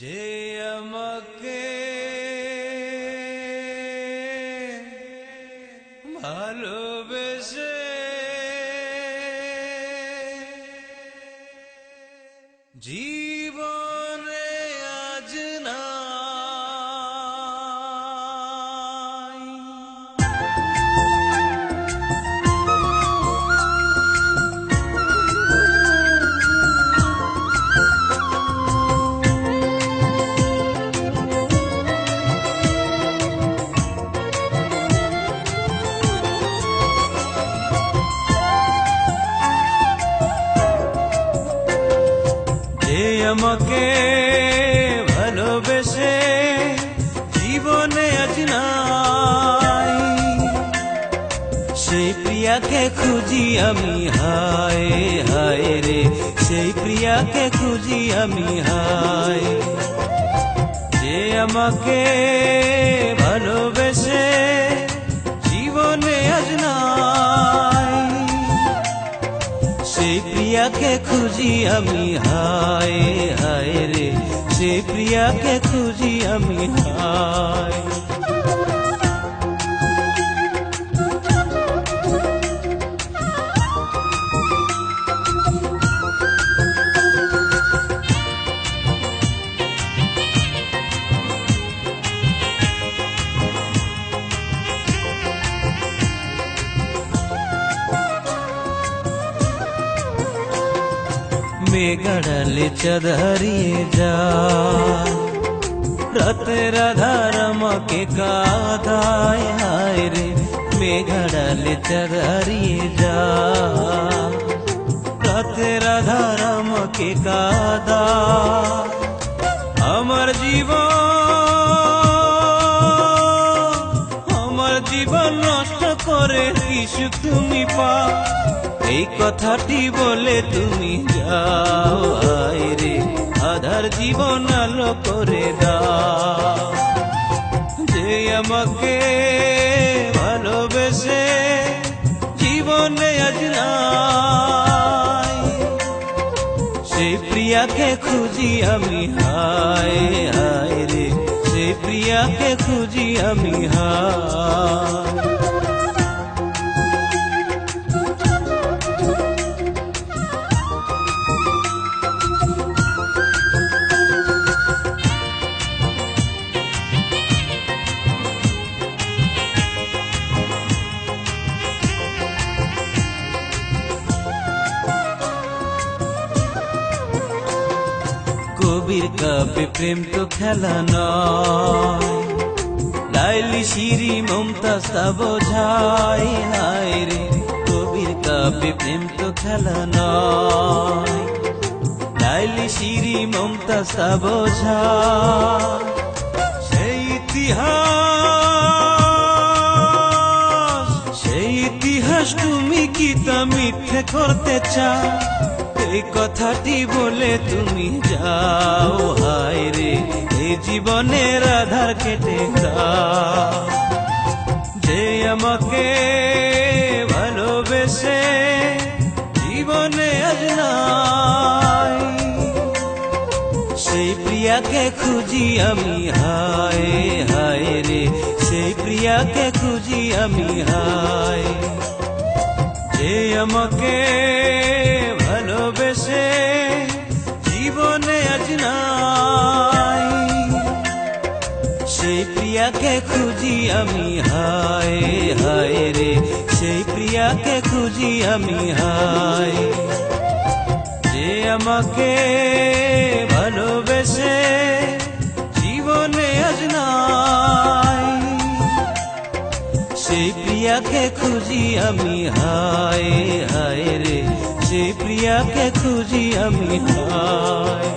যে আমাকে ভালোবেসে জীবনে আজ নাই, যে আমাকে ভালোবেসে জীবনে আজ নাই, সেই প্রিয়াকে খুঁজি আমি হায় হায় রে, সেই প্রিয়াকে খুঁজি আমি হায়। যে আমাকে ভালোবেসে জীবনে আজ নাই, সেই প্রিয়াকে খুঁজি আমি হায় হায় রে, সেই প্রিয়াকে খুঁজি আমি হায়। মেঘাড়ালে চাঁদ হারিয়ে যায়, রাতের আধার আমাকে কাঁদায় হায় রে। মেঘাড়ালে চাঁদ হারিয়ে যায়, রাতের আধার আমাকে কাঁদায়। আমার জীবন নষ্ট করে কি সুখ তুমি পাও, এই কথাটি বলে তুমি যাও হায় রে, আধার জীবন আলো করে দাও। যে আমাকে ভালোবেসে জীবনে আজ নাই, সেই প্রিয়াকে খুঁজি আমি হায় হায় রে, সেই প্রিয়াকে খুঁজি আমি হায়। কবির কাব্যে প্রেম তো খেলা নয়, লাইলি শিরি মমতাজ তা বোঝায় হায় রে। কবির কাব্যে প্রেম তো খেলা নয়, লাইলি শিরি মমতাজ তা বোঝায়। সেই ইতিহাস তুমি কি তা মিথ্যে করতে চাও, এই কথাটি বলে তুমি যাও হায় রে, এই জীবনের আধার কেটে দাও। যে আমাকে ভালোবেসে জীবনে আজ নাই, সেই প্রিয়াকে খুঁজি আমি হায় হায় রে, সেই প্রিয়াকে খুঁজি আমি হায়। যে আমাকে ভালোবেসে জীবনে আজ নাই, সেই প্রিয়াকে খুঁজি আমি হায় হায় রে, সেই প্রিয়াকে খুঁজি আমি হায়। যে আমাকে ভালোবেসে জীবনে আজ নাই, সেই প্রিয়াকে খুঁজি আমি হায় হায় রে, সেই প্রিয়াকে খুঁজি আমি হায়।